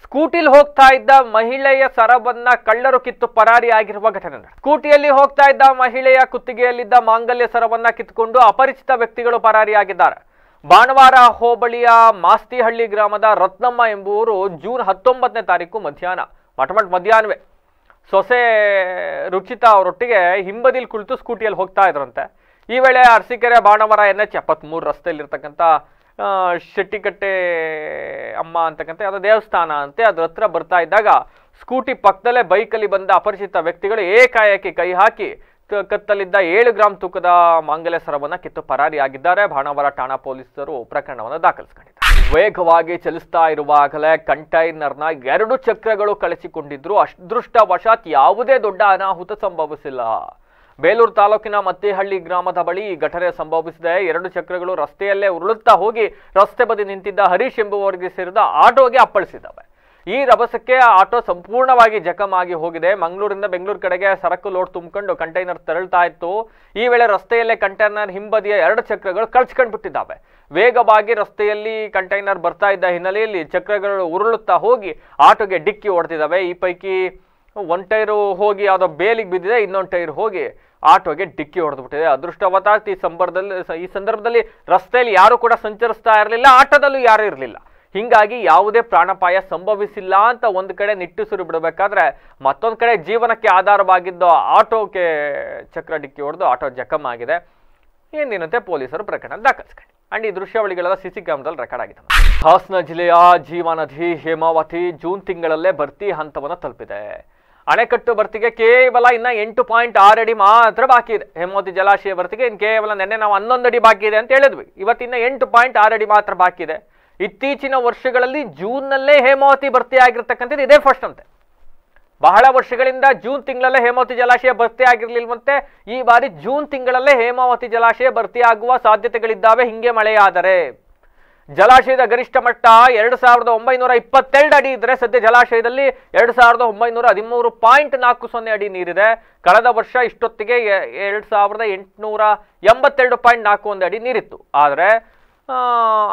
ಸ್ಕೂಟಿಲಿ ಹೋಗ್ತಾ ಇದ್ದ ಮಹಿಳೆಯ ಸರವನ್ನ ಕಳ್ಳರು ಕಿತ್ತು ಪರಾರಿಯಾಗಿರುವ ಘಟನೆ ನಡೆದಿದೆ. ಸ್ಕೂಟಿಯಲ್ಲಿ ಹೋಗ್ತಾ ಇದ್ದ ಮಹಿಳೆಯ ಕುತ್ತಿಗೆಯಲ್ಲಿದ್ದ ಮಾಂಗಲ್ಯ ಸರವನ್ನ ಕಿತ್ತುಕೊಂಡು ಅಪರಿಚಿತ ವ್ಯಕ್ತಿಗಳು ಪರಾರಿಯಾಗಿದ್ದಾರೆ. ಬಾಣವಾರ ಹೋಬಳಿಯ ಮಾಸ್ತಿಹಳ್ಳಿ ಗ್ರಾಮದ ರತ್ನಮ್ಮ ಎಂಬುವರು ಜೂನ್ 19ನೇ ತಾರೀಕು ಮಧ್ಯಾಹ್ನವೇ ಸೊಸೆ ರುಚಿತಾ ಅವರೊಟ್ಟಿಗೆ ಹಿಂಬದಿಲ್ ಕುಳಿತು ಸ್ಕೂಟಿಯಲ್ಲಿ ಹೋಗ್ತಾ ಇದ್ರಂತೆ. ಈ ವೇಳೆ ಅರಸೀಕೆರೆ ಬಾಣವರ NH 73 ರಸ್ತೆಯಲ್ಲಿರ್ತಕ್ಕಂಥ ಶೆಟ್ಟಿಕಟ್ಟೆ ಅಮ್ಮ ಅಂತಕ್ಕಂಥ ಯಾವುದೋ ದೇವಸ್ಥಾನ ಅಂತೆ, ಅದ್ರ ಹತ್ರ ಬರ್ತಾ ಇದ್ದಾಗ ಸ್ಕೂಟಿ ಪಕ್ಕದಲ್ಲೇ ಬೈಕಲ್ಲಿ ಬಂದ ಅಪರಿಚಿತ ವ್ಯಕ್ತಿಗಳು ಏಕಾಏಕಿ ಕೈ ಹಾಕಿ ಕತ್ತಲಿದ್ದ 7 ಗ್ರಾಂ ತೂಕದ ಮಾಂಗಲ್ಯ ಸರವನ್ನ ಕಿತ್ತು ಪರಾರಿಯಾಗಿದ್ದಾರೆ. ಬಾಣವರ ಠಾಣಾ ಪೊಲೀಸರು ಪ್ರಕರಣವನ್ನು ದಾಖಲಿಸಿಕೊಂಡಿದ್ದಾರೆ. ವೇಗವಾಗಿ ಚಲಿಸ್ತಾ ಇರುವಾಗಲೇ ಕಂಟೈನರ್ನ 2 ಚಕ್ರಗಳು ಕಳಚಿಕೊಂಡಿದ್ರು. ಅದೃಷ್ಟವಶಾತ್ ಯಾವುದೇ ದೊಡ್ಡ ಅನಾಹುತ ಸಂಭವಿಸಿಲ್ಲ. ಬೇಲೂರು ತಾಲೂಕಿನ ಮತ್ತಿಹಳ್ಳಿ ಗ್ರಾಮದ ಬಳಿ ಈ ಘಟನೆ ಸಂಭವಿಸಿದೆ. 2 ಚಕ್ರಗಳು ರಸ್ತೆಯಲ್ಲೇ ಉರುಳುತ್ತಾ ಹೋಗಿ ರಸ್ತೆ ಬದಿ ನಿಂತಿದ್ದ ಹರೀಶ್ ಎಂಬುವವರಿಗೆ ಸೇರಿದ ಆಟೋಗೆ ಅಪ್ಪಳಿಸಿದ್ದಾವೆ. ಈ ರಭಸಕ್ಕೆ ಆಟೋ ಸಂಪೂರ್ಣವಾಗಿ ಜಖಮಾಗಿ ಹೋಗಿದೆ. ಮಂಗಳೂರಿಂದ ಬೆಂಗಳೂರು ಕಡೆಗೆ ಸರಕು ಲೋಡ್ ತುಂಬಿಕೊಂಡು ಕಂಟೈನರ್ ತೆರಳ್ತಾ ಇತ್ತು. ಈ ವೇಳೆ ರಸ್ತೆಯಲ್ಲೇ ಕಂಟೈನರ್ ಹಿಂಬದಿಯ 2 ಚಕ್ರಗಳು ಕಳ್ಚ್ಕೊಂಡು ಬಿಟ್ಟಿದ್ದಾವೆ. ವೇಗವಾಗಿ ರಸ್ತೆಯಲ್ಲಿ ಕಂಟೈನರ್ ಬರ್ತಾ ಇದ್ದ ಹಿನ್ನೆಲೆಯಲ್ಲಿ ಚಕ್ರಗಳು ಉರುಳುತ್ತಾ ಹೋಗಿ ಆಟೋಗೆ ಡಿಕ್ಕಿ ಹೊಡೆದಿದ್ದಾವೆ. ಈ ಪೈಕಿ 1 ಟೈರು ಹೋಗಿ ಯಾವುದೋ ಬೇಲಿಗೆ ಬಿದ್ದಿದೆ, ಇನ್ನೊಂದು ಟೈರ್ ಹೋಗಿ ಆಟೋಗೆ ಡಿಕ್ಕಿ ಹೊಡೆದ್ಬಿಟ್ಟಿದೆ. ಅದೃಷ್ಟವಶಾತ್ ಈ ಸಂದರ್ಭದಲ್ಲಿ ರಸ್ತೆಯಲ್ಲಿ ಯಾರು ಕೂಡ ಸಂಚರಿಸ್ತಾ ಇರಲಿಲ್ಲ, ಆಟೋದಲ್ಲೂ ಯಾರು ಇರಲಿಲ್ಲ. ಹಿಂಗಾಗಿ ಯಾವುದೇ ಪ್ರಾಣಾಪಾಯ ಸಂಭವಿಸಿಲ್ಲ ಅಂತ ಒಂದು ಕಡೆ ನಿಟ್ಟುಸಿರು ಬಿಡಬೇಕಾದ್ರೆ ಮತ್ತೊಂದು ಕಡೆ ಜೀವನಕ್ಕೆ ಆಧಾರವಾಗಿದ್ದ ಆಟೋಗೆ ಚಕ್ರ ಡಿಕ್ಕಿ ಹೊಡೆದು ಆಟೋ ಜಖಮ್ ಆಗಿದೆ. ಏನೇನಂತೆ ಪೊಲೀಸರು ಪ್ರಕರಣ ದಾಖಲಿಸಿದ್ದಾರೆ. ಅಂಡ್ ಈ ದೃಶ್ಯಾವಳಿಗಳೆಲ್ಲ ಸಿಸಿ ಕ್ಯಾಮೆರಾದಲ್ಲಿ ರೆಕಾರ್ಡ್ ಆಗಿದೆ. ಹಾಸನ ಜಿಲ್ಲೆಯ ಜೀವನದಿ ಹೇಮಾವತಿ ಜೂನ್ ತಿಂಗಳಲ್ಲೇ ಭರ್ತಿ ಹಂತವನ್ನು ತಲುಪಿದೆ. ಅಣೆಕಟ್ಟು ಭರ್ತಿಗೆ ಕೇವಲ ಇನ್ನ 8.6 ಅಡಿ ಮಾತ್ರ ಬಾಕಿ ಇದೆ. ಹೇಮಾವತಿ ಜಲಾಶಯ ಭರ್ತಿಗೆ ಇನ್ನು ಕೇವಲ ನೆನ್ನೆ ನಾವು 11 ಅಡಿ ಬಾಕಿ ಇದೆ ಅಂತ ಹೇಳಿದ್ವಿ. ಇವತ್ತಿನ 8.6 ಅಡಿ ಮಾತ್ರ ಬಾಕಿ ಇದೆ. ಇತ್ತೀಚಿನ ವರ್ಷಗಳಲ್ಲಿ ಜೂನ್ನಲ್ಲೇ ಹೇಮಾವತಿ ಭರ್ತಿ ಆಗಿರ್ತಕ್ಕಂಥದ್ದು ಇದೇ ಫಸ್ಟ್ ಅಂತೆ. ಬಹಳ ವರ್ಷಗಳಿಂದ ಜೂನ್ ತಿಂಗಳಲ್ಲೇ ಹೇಮಾವತಿ ಜಲಾಶಯ ಭರ್ತಿ ಆಗಿರ್ಲಿಲ್ವಂತೆ. ಈ ಬಾರಿ ಜೂನ್ ತಿಂಗಳಲ್ಲೇ ಹೇಮಾವತಿ ಜಲಾಶಯ ಭರ್ತಿ ಆಗುವ ಸಾಧ್ಯತೆಗಳಿದ್ದಾವೆ ಹಿಂಗೆ ಮಳೆಯಾದರೆ. ಜಲಾಶಯದ ಗರಿಷ್ಠ ಮಟ್ಟ 2922 ಅಡಿ ಇದ್ರೆ ಸದ್ಯ ಜಲಾಶಯದಲ್ಲಿ 2913.40 ಅಡಿ ನೀರಿದೆ. ಕಳೆದ ವರ್ಷ ಇಷ್ಟೊತ್ತಿಗೆ 2882.41 ಅಡಿ ನೀರಿತ್ತು. ಆದರೆ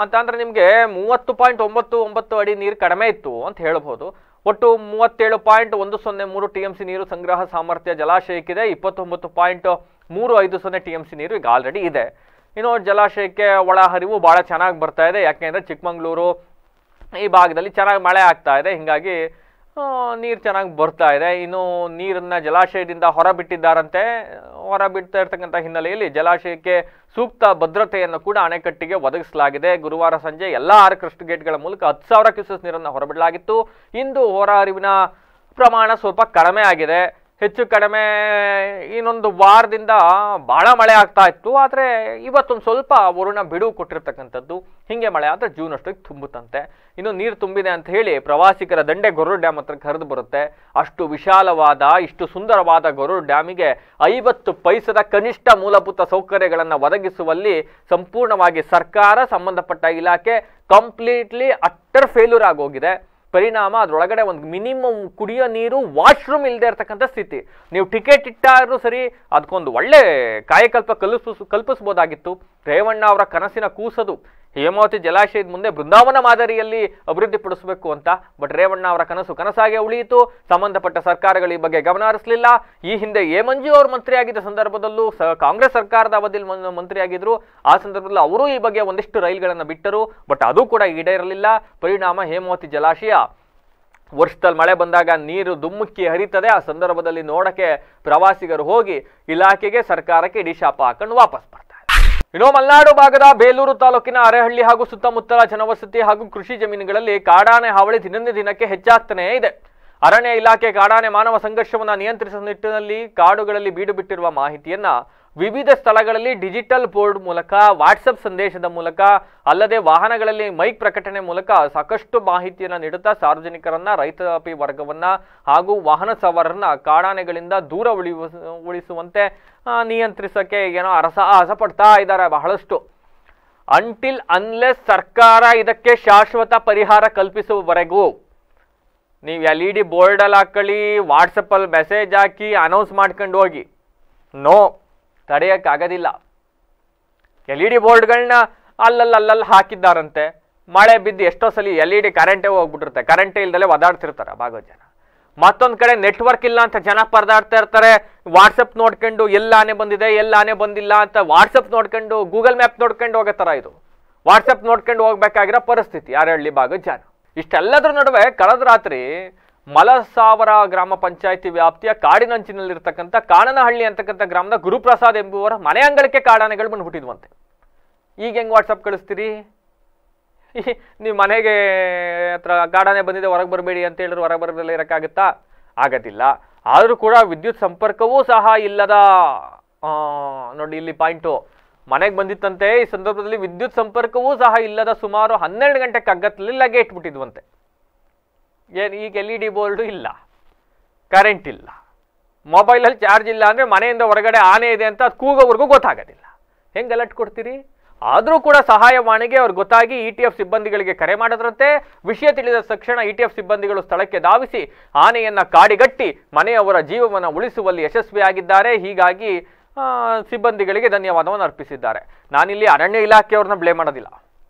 ಅಂತಂದ್ರೆ ನಿಮಗೆ 30.99 ಅಡಿ ನೀರು ಕಡಿಮೆ ಇತ್ತು ಅಂತ ಹೇಳ್ಬೋದು. ಒಟ್ಟು 37.103 TMC ನೀರು ಸಂಗ್ರಹ ಸಾಮರ್ಥ್ಯ ಜಲಾಶಯಕ್ಕಿದೆ. 29.350 TMC ನೀರು ಈಗ ಆಲ್ರೆಡಿ ಇದೆ. ಇನ್ನು ಜಲಾಶಯಕ್ಕೆ ಒಳ ಹರಿವು ಬಹಳ ಚೆನ್ನಾಗಿ ಬರ್ತಾ ಇದೆ. ಯಾಕೆಂದ್ರೆ ಚಿಕ್ಕಮಗಳೂರು ಈ ಭಾಗದಲ್ಲಿ ಚೆನ್ನಾಗಿ ಮಳೆ ಆಗ್ತಾ ಇದೆ, ಹಿಂಗಾಗಿ ನೀರು ಚೆನ್ನಾಗಿ ಬರ್ತಾ ಇದೆ. ಇನ್ನು ನೀರನ್ನ ಜಲಾಶಯದಿಂದ ಹೊರಬಿಟ್ಟಿದ್ದಾರಂತೆ. ಹೊರಬಿಡ್ತಾ ಇರ್ತಕ್ಕಂಥ ಹಿನ್ನೆಲೆಯಲ್ಲಿ ಜಲಾಶಯಕ್ಕೆ ಸೂಕ್ತ ಭದ್ರತೆಯನ್ನು ಕೂಡ ಅಣೆಕಟ್ಟಿಗೆ ಒದಗಿಸಲಾಗಿದೆ. ಗುರುವಾರ ಸಂಜೆ ಎಲ್ಲ 6 ಕ್ರಸ್ಟ್ ಗೇಟ್ಗಳ ಮೂಲಕ 10,000 ಕ್ಯೂಸೆಸ್ ನೀರನ್ನು ಹೊರಬಿಡಲಾಗಿತ್ತು. ಇಂದು ಹೊರ ಹರಿವಿನ ಪ್ರಮಾಣ ಸ್ವಲ್ಪ ಕಡಿಮೆ ಆಗಿದೆ. ಹೆಚ್ಚು ಕಡಿಮೆ ಇನ್ನೊಂದು ವಾರದಿಂದ ಬಹಳ ಮಳೆ ಆಗ್ತಾ ಇತ್ತು. ಆದರೆ ಇವತ್ತೊಂದು ಸ್ವಲ್ಪ ವರುಣ ಬಿಡುವು ಕೊಟ್ಟಿರ್ತಕ್ಕಂಥದ್ದು. ಹಿಂಗೆ ಮಳೆ ಆದರೆ ಜೂನ್ ಅಷ್ಟೊತ್ತಿಗೆ ತುಂಬುತ್ತಂತೆ. ಇನ್ನು ನೀರು ತುಂಬಿದೆ ಅಂತ ಹೇಳಿ ಪ್ರವಾಸಿಗರ ದಂಡೆ ಗೊರೂರು ಡ್ಯಾಮ್ ಹತ್ರ ಹರಿದು ಬರುತ್ತೆ. ಅಷ್ಟು ವಿಶಾಲವಾದ ಇಷ್ಟು ಸುಂದರವಾದ ಗೊರೂರು ಡ್ಯಾಮಿಗೆ 50 ಪೈಸದ ಕನಿಷ್ಠ ಮೂಲಭೂತ ಸೌಕರ್ಯಗಳನ್ನು ಒದಗಿಸುವಲ್ಲಿ ಸಂಪೂರ್ಣವಾಗಿ ಸರ್ಕಾರ ಸಂಬಂಧಪಟ್ಟ ಇಲಾಖೆ ಕಂಪ್ಲೀಟ್ಲಿ ಅಟ್ಟರ್ ಫೇಲ್ಯೂರ್ ಆಗೋಗಿದೆ. ಪರಿಣಾಮ ಅದರೊಳಗಡೆ ಒಂದು ಮಿನಿಮಮ್ ಕುಡಿಯೋ ನೀರು ವಾಶ್ರೂಮ್ ಇಲ್ಲದೆ ಇರ್ತಕ್ಕಂಥ ಸ್ಥಿತಿ. ನೀವು ಟಿಕೆಟ್ ಇಟ್ಟಾದ್ರೂ ಸರಿ ಅದಕ್ಕೊಂದು ಒಳ್ಳೆ ಕಾಯಕಲ್ಪ ಕಲ್ಪಿಸ್ಬೋದಾಗಿತ್ತು. ರೇವಣ್ಣ ಅವರ ಕನಸಿನ ಕೂಸದು ಹೇಮಾವತಿ ಜಲಾಶಯದ ಮುಂದೆ ಬೃಂದಾವನ ಮಾದರಿಯಲ್ಲಿ ಅಭಿವೃದ್ಧಿಪಡಿಸಬೇಕು ಅಂತ. ಬಟ್ ರೇವಣ್ಣ ಅವರ ಕನಸಾಗೆ ಉಳಿಯಿತು. ಸಂಬಂಧಪಟ್ಟ ಸರ್ಕಾರಗಳು ಈ ಬಗ್ಗೆ ಗಮನ ಹರಿಸಲಿಲ್ಲ. ಈ ಹಿಂದೆ ಮಂಜು ಅವರು ಮಂತ್ರಿಯಾಗಿದ್ದ ಸಂದರ್ಭದಲ್ಲೂ ಕಾಂಗ್ರೆಸ್ ಸರ್ಕಾರದ ಅವಧಿಯಲ್ಲಿ ಮಂತ್ರಿಯಾಗಿದ್ರು. ಆ ಸಂದರ್ಭದಲ್ಲಿ ಅವರು ಈ ಬಗ್ಗೆ ಒಂದಿಷ್ಟು ರೈಲ್ಗಳನ್ನು ಬಿಟ್ಟರು. ಬಟ್ ಅದು ಕೂಡ ಈಡೇರಲಿಲ್ಲ. ಪರಿಣಾಮ ಹೇಮಾವತಿ ಜಲಾಶಯ ವರ್ಷದಲ್ಲಿ ಮಳೆ ಬಂದಾಗ ನೀರು ದುಮ್ಮುಕ್ಕಿ ಹರಿತದೆ. ಆ ಸಂದರ್ಭದಲ್ಲಿ ನೋಡಕ್ಕೆ ಪ್ರವಾಸಿಗರು ಹೋಗಿ ಇಲಾಖೆಗೆ ಸರ್ಕಾರಕ್ಕೆ ಇಡೀ ಶಾಪ ಹಾಕೊಂಡು ವಾಪಸ್ ಬರ್ತಾರೆ. ಇನ್ನು ಮಲೆನಾಡು ಭಾಗದ ಬೇಲೂರು ತಾಲೂಕಿನ ಅರೆಹಳ್ಳಿ ಹಾಗೂ ಸುತ್ತಮುತ್ತಲ ಜನವಸತಿ ಹಾಗೂ ಕೃಷಿ ಜಮೀನುಗಳಲ್ಲಿ ಕಾಡಾನೆ ಹಾವಳಿ ದಿನಕ್ಕೆ ಹೆಚ್ಚಾಗ್ತಾನೇ ಇದೆ. ಅರಣ್ಯ ಇಲಾಖೆ ಕಾಡಾನೆ ಮಾನವ ಸಂಘರ್ಷವನ್ನು ನಿಯಂತ್ರಿಸುವ ನಿಟ್ಟಿನಲ್ಲಿ ಕಾಡುಗಳಲ್ಲಿ ಬೀಡು ಬಿಟ್ಟಿರುವ ಮಾಹಿತಿಯನ್ನ ವಿವಿಧ ಸ್ಥಳಗಳಲ್ಲಿ ಡಿಜಿಟಲ್ ಬೋರ್ಡ್ ಮೂಲಕ, ವಾಟ್ಸಪ್ ಸಂದೇಶದ ಮೂಲಕ, ಅಲ್ಲದೆ ವಾಹನಗಳಲ್ಲಿ ಮೈಕ್ ಪ್ರಕಟಣೆ ಮೂಲಕ ಸಾಕಷ್ಟು ಮಾಹಿತಿಯನ್ನು ನೀಡುತ್ತಾ ಸಾರ್ವಜನಿಕರನ್ನ, ರೈತಾಪಿ ವರ್ಗವನ್ನ ಹಾಗೂ ವಾಹನ ಸವಾರರನ್ನ ಕಾಡಾನೆಗಳಿಂದ ದೂರ ಉಳಿಸುವಂತೆ ನಿಯಂತ್ರಿಸಕ್ಕೆ ಏನೋ ಸಾಹಸ ಪಡ್ತಾ ಇದ್ದಾರೆ ಬಹಳಷ್ಟು. ಅಂಟಿಲ್ ಅನ್ಲೆಸ್ ಸರ್ಕಾರ ಇದಕ್ಕೆ ಶಾಶ್ವತ ಪರಿಹಾರ ಕಲ್ಪಿಸುವವರೆಗೂ ನೀವು LED ಬೋರ್ಡಲ್ಲಿ ಹಾಕೊಳ್ಳಿ, ವಾಟ್ಸಪ್ಪಲ್ಲಿ ಮೆಸೇಜ್ ಹಾಕಿ ಅನೌನ್ಸ್ ಮಾಡ್ಕೊಂಡು ಹೋಗಿ, ನೋ, ತಡೆಯೋಕ್ಕಾಗೋದಿಲ್ಲ. LED ಬೋರ್ಡ್ಗಳನ್ನ ಅಲ್ಲಲ್ಲಿ ಹಾಕಿದ್ದಾರಂತೆ. ಮಳೆ ಬಿದ್ದು ಎಷ್ಟೋ ಸಲ LED ಕರೆಂಟೇ ಹೋಗ್ಬಿಟ್ಟಿರುತ್ತೆ, ಕರೆಂಟೇ ಇಲ್ದಲೆ ಒದಾಡ್ತಿರ್ತಾರೆ ಭಾಗೋ ಜನ. ಮತ್ತೊಂದು ಕಡೆ ನೆಟ್ವರ್ಕ್ ಇಲ್ಲ ಅಂತ ಜನ ಪರದಾಡ್ತಾ ಇರ್ತಾರೆ. ವಾಟ್ಸಪ್ ನೋಡ್ಕೊಂಡು ಎಲ್ಲ ಆನೆ ಬಂದಿದೆ, ಎಲ್ಲ ಆನೆ ಬಂದಿಲ್ಲ ಅಂತ ವಾಟ್ಸಪ್ ನೋಡ್ಕೊಂಡು ಗೂಗಲ್ ಮ್ಯಾಪ್ ನೋಡ್ಕೊಂಡು ಹೋಗೋ ಥರ ಇದು. ವಾಟ್ಸಪ್ ನೋಡ್ಕೊಂಡು ಹೋಗ್ಬೇಕಾಗಿರೋ ಪರಿಸ್ಥಿತಿ ಯಾರಹಳ್ಳಿ ಭಾಗದ ಜನ. ಇಷ್ಟೆಲ್ಲದ್ರ ನಡುವೆ ಕಳೆದ ರಾತ್ರಿ ಮಲಸಾವರ ಗ್ರಾಮ ಪಂಚಾಯಿತಿ ವ್ಯಾಪ್ತಿಯ ಕಾಡಿನಂಚಿನಲ್ಲಿರ್ತಕ್ಕಂಥ ಕಾಣನಹಳ್ಳಿ ಅಂತಕ್ಕಂಥ ಗ್ರಾಮದ ಗುರುಪ್ರಸಾದ್ ಎಂಬುವರ ಮನೆ ಅಂಗಳಕ್ಕೆ ಕಾಡಾನೆಗಳು ಬಂದ್ಬಿಟ್ಟಿದ್ವಂತೆ. ಈಗ ಹೆಂಗೆ ವಾಟ್ಸಪ್ ಕಳಿಸ್ತೀರಿ? ನೀವು ಮನೆಗೆ ಹತ್ರ ಕಾಡಾನೆ ಬಂದಿದೆ ಹೊರಗೆ ಬರಬೇಡಿ ಅಂತ ಹೇಳಿದ್ರು ಹೊರಗೆ ಬರದಲ್ಲೇ ಇರೋಕ್ಕಾಗುತ್ತಾ? ಆಗೋದಿಲ್ಲ. ಆದರೂ ಕೂಡ ವಿದ್ಯುತ್ ಸಂಪರ್ಕವೂ ಸಹ ಇಲ್ಲದ ನೋಡಿ ಇಲ್ಲಿ ಪಾಯಿಂಟು, ಮನೆಗೆ ಬಂದಿತ್ತಂತೆ. ಈ ಸಂದರ್ಭದಲ್ಲಿ ವಿದ್ಯುತ್ ಸಂಪರ್ಕವೂ ಸಹ ಇಲ್ಲದ ಸುಮಾರು 12 ಗಂಟೆ ಕಗ್ಗತ್ತಲ್ಲಿ ಲಗ್ಗೆ ಇಟ್ಬಿಟ್ಟಿದ್ವಂತೆ. ಏನು ಈಗ LED ಬೋರ್ಡು ಇಲ್ಲ, ಕರೆಂಟ್ ಇಲ್ಲ, ಮೊಬೈಲಲ್ಲಿ ಚಾರ್ಜ್ ಇಲ್ಲ ಅಂದರೆ ಮನೆಯಿಂದ ಹೊರಗಡೆ ಆನೆ ಇದೆ ಅಂತ ಅದು ಕೂಗೋವರೆಗೂ ಗೊತ್ತಾಗೋದಿಲ್ಲ. ಹೆಂಗೆ ಅಲರ್ಟ್ ಕೊಡ್ತೀರಿ? ಆದರೂ ಕೂಡ ಸಹಾಯವಾಣಿಗೆ ಅವ್ರು ಗೊತ್ತಾಗಿ ETF ಸಿಬ್ಬಂದಿಗಳಿಗೆ ಕರೆ ಮಾಡಿದ್ರಂತೆ. ವಿಷಯ ತಿಳಿದ ತಕ್ಷಣ ETF ಸಿಬ್ಬಂದಿಗಳು ಸ್ಥಳಕ್ಕೆ ಧಾವಿಸಿ ಆನೆಯನ್ನು ಕಾಡಿಗಟ್ಟಿ ಮನೆಯವರ ಜೀವವನ್ನು ಉಳಿಸುವಲ್ಲಿ ಯಶಸ್ವಿಯಾಗಿದ್ದಾರೆ. ಹೀಗಾಗಿ ಸಿಬ್ಬಂದಿಗಳಿಗೆ ಧನ್ಯವಾದವನ್ನು ಅರ್ಪಿಸಿದ್ದಾರೆ. ನಾನಿಲ್ಲಿ ಅರಣ್ಯ ಇಲಾಖೆಯವ್ರನ್ನ ಬ್ಲೇಮ್ ಮಾಡೋದಿಲ್ಲ,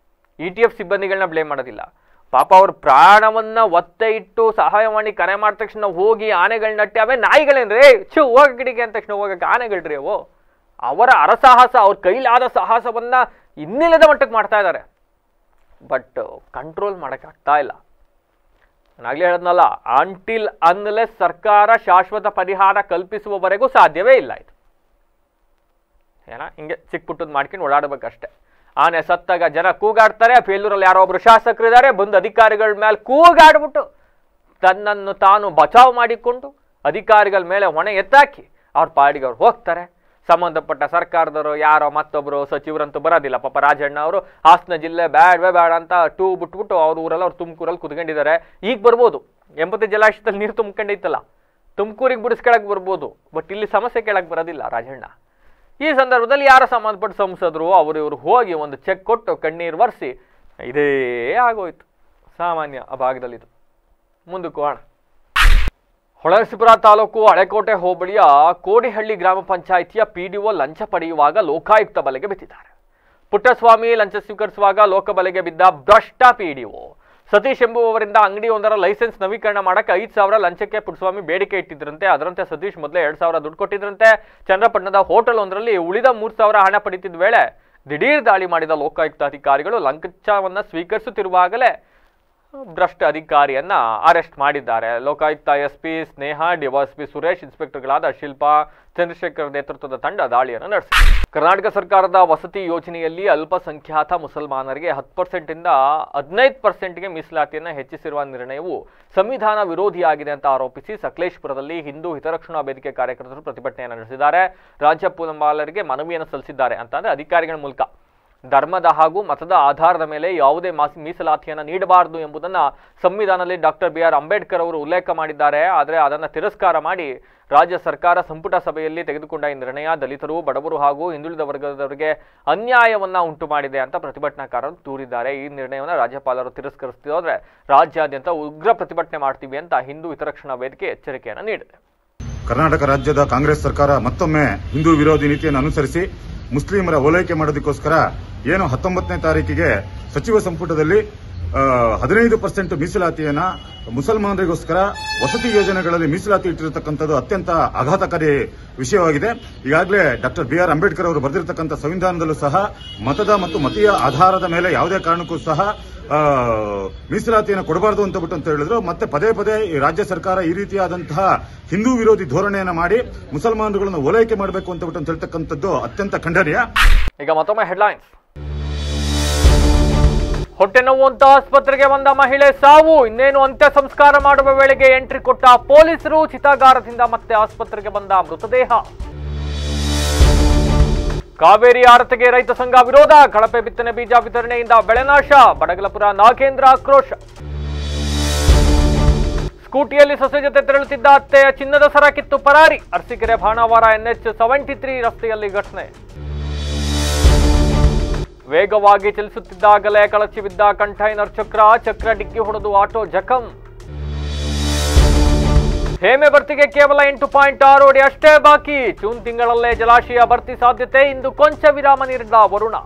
ETF ಸಿಬ್ಬಂದಿಗಳನ್ನ ಬ್ಲೇಮ್ ಮಾಡೋದಿಲ್ಲ. ಪಾಪ ಅವ್ರ ಪ್ರಾಣವನ್ನು ಒತ್ತೆ ಇಟ್ಟು ಸಹಾಯವಾಣಿ ಕರೆ ಮಾಡಿದ ತಕ್ಷಣ ಹೋಗಿ ಆನೆಗಳನ್ನಟ್ಟಿ ಅವೇ ನಾಯಿಗಳೇನ್ರಿ ಹೋಗಗಿಡಿಗೆ ಅಂದ ತಕ್ಷಣ ಹೋಗಕ್ಕೆ ಆನೆಗಳ್ರಿ ಅವು. ಅವರ ಅರಸಾಹಸ, ಅವ್ರ ಕೈಲಾದ ಸಾಹಸವನ್ನು ಇನ್ನಿಲ್ಲದ ಮಟ್ಟಕ್ಕೆ ಮಾಡ್ತಾ ಇದ್ದಾರೆ. ಬಟ್ ಕಂಟ್ರೋಲ್ ಮಾಡೋಕ್ಕಾಗ್ತಾ ಇಲ್ಲ. ನಾನಾಗಲೇ ಹೇಳಿದ್ನಲ್ಲ, ಅಂಟಿಲ್ ಅನ್ಲೆಸ್ ಸರ್ಕಾರ ಶಾಶ್ವತ ಪರಿಹಾರ ಕಲ್ಪಿಸುವವರೆಗೂ ಸಾಧ್ಯವೇ ಇಲ್ಲ ಇದು. ಹಿಂಗೆ ಚಿಕ್ಕ ಮಾಡ್ಕೊಂಡು ಓಡಾಡಬೇಕಷ್ಟೆ. ಆನೆ ಸತ್ತಾಗ ಜನ ಕೂಗಾಡ್ತಾರೆ. ಬೇಲೂರಲ್ಲಿ ಯಾರೋ ಒಬ್ರು ಶಾಸಕರಿದ್ದಾರೆ, ಬಂದು ಅಧಿಕಾರಿಗಳ ಮೇಲೆ ಕೂಗಾಡ್ಬಿಟ್ಟು ತನ್ನನ್ನು ತಾನು ಬಚಾವ್ ಮಾಡಿಕೊಂಡು ಅಧಿಕಾರಿಗಳ ಮೇಲೆ ಹೊಣೆ ಎತ್ತಾಕಿ ಅವ್ರ ಪಾಡಿಗೆ ಅವ್ರು ಹೋಗ್ತಾರೆ. ಸಂಬಂಧಪಟ್ಟ ಸರ್ಕಾರದವರು ಯಾರೋ ಮತ್ತೊಬ್ಬರು ಸಚಿವರಂತೂ ಬರೋದಿಲ್ಲ. ಪಾಪ ರಾಜಣ್ಣ ಅವರು ಹಾಸನ ಜಿಲ್ಲೆ ಬೇಡವೇ ಬೇಡ ಅಂತ ಬಿಟ್ಬಿಟ್ಟು ಅವ್ರ ಊರಲ್ಲಿ ಅವ್ರು ತುಮಕೂರಲ್ಲಿ ಕುತ್ಕೊಂಡಿದ್ದಾರೆ. ಈಗ ಬರ್ಬೋದು, 80 ಜಲಾಶಯದಲ್ಲಿ ನೀರು ತುಂಬ್ಕೊಂಡಿತ್ತಲ್ಲ, ತುಮಕೂರಿಗೆ ಬಿಡಿಸ್ಕೊಳಕ್ಕೆ ಬರ್ಬೋದು. ಬಟ್ ಇಲ್ಲಿ ಸಮಸ್ಯೆ ಕೇಳಕ್ಕೆ ಬರೋದಿಲ್ಲ ರಾಜಣ್ಣ. ಈ ಸಂದರ್ಭದಲ್ಲಿ ಯಾರೋ ಸಂಬಂಧಪಟ್ಟ ಸಂಸದರು ಅವರು ಇವರು ಹೋಗಿ ಒಂದು ಚೆಕ್ ಕೊಟ್ಟು ಕಣ್ಣೀರು ಒರೆಸಿ ಇದೇ ಆಗೋಯ್ತು. ಸಾಮಾನ್ಯ ಆ ಭಾಗದಲ್ಲಿದು. ಮುಂದಕ್ಕೆ ಹೋಗೋಣ. ಹೊಳೆನರಸೀಪುರ ತಾಲೂಕು ಹಳೆಕೋಟೆ ಹೋಬಳಿಯ ಕೋಡಿಹಳ್ಳಿ ಗ್ರಾಮ ಪಂಚಾಯಿತಿಯ PDO ಲಂಚ ಪಡೆಯುವಾಗ ಲೋಕಾಯುಕ್ತ ಬಲೆಗೆ ಬಿದ್ದಿದ್ದಾರೆ. ಪುಟ್ಟಸ್ವಾಮಿ ಲಂಚ ಸ್ವೀಕರಿಸುವಾಗ ಲೋಕಬಲೆಗೆ ಬಿದ್ದ ಭ್ರಷ್ಟ PDO ಸತೀಶ್ ಎಂಬುವವರಿಂದ ಅಂಗಡಿಯೊಂದರ ಲೈಸೆನ್ಸ್ ನವೀಕರಣ ಮಾಡಕ್ಕೆ 5,000 ಲಂಚಕ್ಕೆ ಪುಟ್ಟಸ್ವಾಮಿ ಬೇಡಿಕೆ ಇಟ್ಟಿದ್ರಂತೆ. ಅದರಂತೆ ಸತೀಶ್ ಮೊದಲೇ 2,000 ದುಡ್ಡು ಕೊಟ್ಟಿದ್ರಂತೆ. ಚಂದ್ರಪಟ್ಟಣದ ಹೋಟೆಲ್ ಒಂದರಲ್ಲಿ ಉಳಿದ 3,000 ಹಣ ಪಡಿತಿದ್ದ ವೇಳೆ ದಿಢೀರ್ ದಾಳಿ ಮಾಡಿದ ಲೋಕಾಯುಕ್ತ ಅಧಿಕಾರಿಗಳು ಲಂಚವನ್ನು ಸ್ವೀಕರಿಸುತ್ತಿರುವಾಗಲೇ ಭ್ರಷ್ಟ ಅಧಿಕಾರಿಯನ್ನ ಅರೆಸ್ಟ್ ಮಾಡಿದ್ದಾರೆ. ಲೋಕಾಯುಕ್ತ SP ಸ್ನೇಹ, DYSP ಸುರೇಶ್, ಇನ್ಸ್ಪೆಕ್ಟರ್ಗಳಾದ ಶಿಲ್ಪಾ, ಚಂದ್ರಶೇಖರ್ ನೇತೃತ್ವದ ತಂಡ ದಾಳಿಯನ್ನು ನಡೆಸಿದೆ. ಕರ್ನಾಟಕ ಸರ್ಕಾರದ ವಸತಿ ಯೋಜನೆಯಲ್ಲಿ ಅಲ್ಪಸಂಖ್ಯಾತ ಮುಸಲ್ಮಾನರಿಗೆ 10% ಇಂದ 15%ಗೆ ಮೀಸಲಾತಿಯನ್ನು ಹೆಚ್ಚಿಸಿರುವ ನಿರ್ಣಯವು ಸಂವಿಧಾನ ವಿರೋಧಿಯಾಗಿದೆ ಅಂತ ಆರೋಪಿಸಿ ಸಕಲೇಶಪುರದಲ್ಲಿ ಹಿಂದೂ ಹಿತರಕ್ಷಣಾ ವೇದಿಕೆ ಕಾರ್ಯಕರ್ತರು ಪ್ರತಿಭಟನೆಯನ್ನು ನಡೆಸಿದ್ದಾರೆ. ರಾಜ್ಯಪಾಲರಿಗೆ ಮನವಿಯನ್ನು ಸಲ್ಲಿಸಿದ್ದಾರೆ ಅಂತಂದ್ರೆ ಅಧಿಕಾರಿಗಳ ಮೂಲಕ ಧರ್ಮದ ಹಾಗೂ ಮತದ ಆಧಾರದ ಮೇಲೆ ಯಾವುದೇ ಮೀಸಲಾತಿಯನ್ನು ನೀಡಬಾರದು ಎಂಬುದನ್ನು ಸಂವಿಧಾನದಲ್ಲಿ ಡಾಕ್ಟರ್ BR ಅಂಬೇಡ್ಕರ್ ಅವರು ಉಲ್ಲೇಖ ಮಾಡಿದ್ದಾರೆ. ಆದರೆ ಅದನ್ನು ತಿರಸ್ಕಾರ ಮಾಡಿ ರಾಜ್ಯ ಸರ್ಕಾರ ಸಂಪುಟ ಸಭೆಯಲ್ಲಿ ತೆಗೆದುಕೊಂಡ ಈ ನಿರ್ಣಯ ದಲಿತರು, ಬಡವರು ಹಾಗೂ ಹಿಂದುಳಿದ ವರ್ಗದವರಿಗೆ ಅನ್ಯಾಯವನ್ನು ಉಂಟು ಮಾಡಿದೆ ಅಂತ ಪ್ರತಿಭಟನಾಕಾರರು ದೂರಿದ್ದಾರೆ. ಈ ನಿರ್ಣಯವನ್ನು ರಾಜ್ಯಪಾಲರು ತಿರಸ್ಕರಿಸದಿದ್ದರೆ ರಾಜ್ಯಾದ್ಯಂತ ಉಗ್ರ ಪ್ರತಿಭಟನೆ ಮಾಡ್ತೀವಿ ಅಂತ ಹಿಂದೂ ಹಿತರಕ್ಷಣಾ ವೇದಿಕೆ ಎಚ್ಚರಿಕೆಯನ್ನು ನೀಡಿದೆ. ಕರ್ನಾಟಕ ರಾಜ್ಯದ ಕಾಂಗ್ರೆಸ್ ಸರ್ಕಾರ ಮತ್ತೊಮ್ಮೆ ಹಿಂದೂ ವಿರೋಧಿ ನೀತಿಯನ್ನು ಅನುಸರಿಸಿ ಮುಸ್ಲಿಮರ ಓಲೈಕೆ ಮಾಡೋದಕ್ಕೋಸ್ಕರ ಏನು 19ನೇ ತಾರೀಕಿಗೆ ಸಚಿವ ಸಂಪುಟದಲ್ಲಿ 15% ಮೀಸಲಾತಿಯನ್ನ ಮುಸಲ್ಮಾನರಿಗೋಸ್ಕರ ವಸತಿ ಯೋಜನೆಗಳಲ್ಲಿ ಮೀಸಲಾತಿ ಇಟ್ಟಿರತಕ್ಕಂಥದ್ದು ಅತ್ಯಂತ ಆಘಾತಕಾರಿ ವಿಷಯವಾಗಿದೆ. ಈಗಾಗಲೇ ಡಾಕ್ಟರ್ BR ಅಂಬೇಡ್ಕರ್ ಅವರು ಬರೆದಿರತಕ್ಕಂಥ ಸಂವಿಧಾನದಲ್ಲೂ ಸಹ ಮತದ ಮತ್ತು ಮತೀಯ ಆಧಾರದ ಮೇಲೆ ಯಾವುದೇ ಕಾರಣಕ್ಕೂ ಸಹ ಮೀಸಲಾತಿಯನ್ನು ಕೊಡಬಾರದು ಅಂತ ಹೇಳಿದ್ರು. ಮತ್ತೆ ಪದೇ ಪದೇ ಈ ರಾಜ್ಯ ಸರ್ಕಾರ ಈ ರೀತಿಯಾದಂತಹ ಹಿಂದೂ ವಿರೋಧಿ ಧೋರಣೆಯನ್ನು ಮಾಡಿ ಮುಸಲ್ಮಾನರುಗಳನ್ನು ಓಲೈಕೆ ಮಾಡಬೇಕು ಅಂತ ಹೇಳ್ತಕ್ಕಂಥದ್ದು ಅತ್ಯಂತ ಖಂಡನೀಯ. ಈಗ ಮತ್ತೊಮ್ಮೆ ಹೆಡ್ಲೈನ್ಸ್. ಹೊಟ್ಟೆ ನೋವು ಅಂತ ಆಸ್ಪತ್ರೆಗೆ ಬಂದ ಮಹಿಳೆ ಸಾವು. ಇನ್ನೇನು ಅಂತ್ಯ ಸಂಸ್ಕಾರ ಮಾಡುವ ವೇಳೆಗೆ ಎಂಟ್ರಿ ಕೊಟ್ಟ ಪೊಲೀಸರು. ಚಿತಾಗಾರದಿಂದ ಮತ್ತೆ ಆಸ್ಪತ್ರೆಗೆ ಬಂದ ಮೃತದೇಹ. ಕಾವೇರಿ ಆರತಿಗೆ ರೈತ ಸಂಘ ವಿರೋಧ. ಕಳಪೆ ಬಿತ್ತನೆ ಬೀಜ ವಿತರಣೆಯಿಂದ ಬೆಳೆನಾಶ. ಬಡಗಲಪುರ ನಾಗೇಂದ್ರ ಆಕ್ರೋಶ. ಸ್ಕೂಟಿಯಲ್ಲಿ ಸೊಸೆ ಜೊತೆ ತೆರಳುತ್ತಿದ್ದ ಅತ್ತೆಯ ಚಿನ್ನದ ಸರ ಕಿತ್ತು ಪರಾರಿ. ಅರಸೀಕೆರೆ ಭಾನುವಾರ NH 73 ರಸ್ತೆಯಲ್ಲಿ ಘಟನೆ. ವೇಗವಾಗಿ ಚಲಿಸುತ್ತಿದ್ದಾಗಲೇ ಕಳಚಿ ಬಿದ್ದ ಕಂಟೈನರ್ ಚಕ್ರ ಡಿಕ್ಕಿ ಹೊಡೆದು ಆಟೋ ಜಖಂ. ಹೇಮೆ ಭರ್ತಿಗೆ ಕೇವಲ 8.6 ಅಡಿ ಅಷ್ಟೇ ಬಾಕಿ. ಜೂನ್ ತಿಂಗಳಲ್ಲೇ ಜಲಾಶಯ ಭರ್ತಿ ಸಾಧ್ಯತೆ. ಇಂದು ಕೊಂಚ ವಿರಾಮ ನೀಡಿದ ವರುಣ.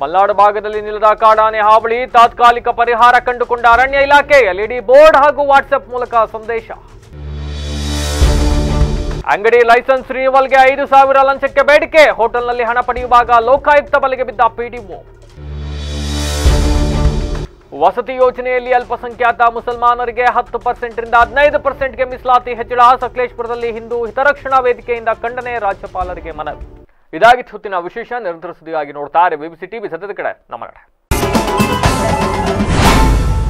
ಮಲ್ನಾಡು ಭಾಗದಲ್ಲಿ ನಿಲ್ಲದ ಕಾಡಾನೆ ಹಾವಳಿ, ತಾತ್ಕಾಲಿಕ ಪರಿಹಾರ ಕಂಡುಕೊಂಡ ಅರಣ್ಯ ಇಲಾಖೆ. ಎಲ್ಇಡಿ ಬೋರ್ಡ್ ಹಾಗೂ ವಾಟ್ಸ್ಆಪ್ ಮೂಲಕ ಸಂದೇಶ. ಅಂಗಡಿ ಲೈಸೆನ್ಸ್ ರಿನ್ಯೂವಲ್ಗೆ 5,000 ಲಂಚಕ್ಕೆ ಬೇಡಿಕೆ. ಹೋಟೆಲ್ನಲ್ಲಿ ಹಣ ಪಡೆಯುವಾಗ ಲೋಕಾಯುಕ್ತ ಬಲೆಗೆ ಬಿದ್ದ ಪಿಡಿಒ. ವಸತಿ ಯೋಜನೆಯಲ್ಲಿ ಅಲ್ಪಸಂಖ್ಯಾತ ಮುಸಲ್ಮಾನರಿಗೆ 10% ರಿಂದ 15%ಗೆ ಮೀಸಲಾತಿ ಹೆಚ್ಚಳ. ಸಕಲೇಶಪುರದಲ್ಲಿ ಹಿಂದೂ ಹಿತರಕ್ಷಣಾ ವೇದಿಕೆಯಿಂದ ಖಂಡನೆ, ರಾಜ್ಯಪಾಲರಿಗೆ ಮನವಿ. ಇದಾಗಿತ್ತು ಹೊತ್ತಿನ ವಿಶೇಷ. ನಿರಂತರ ಸುದ್ದಿಗಾಗಿ ನೋಡ್ತಾರೆ ಬಿಬಿಸಿ ಟಿವಿ. ಸದ್ಯದ ಕಡೆ ನಮ್ಮ ನಡೆ.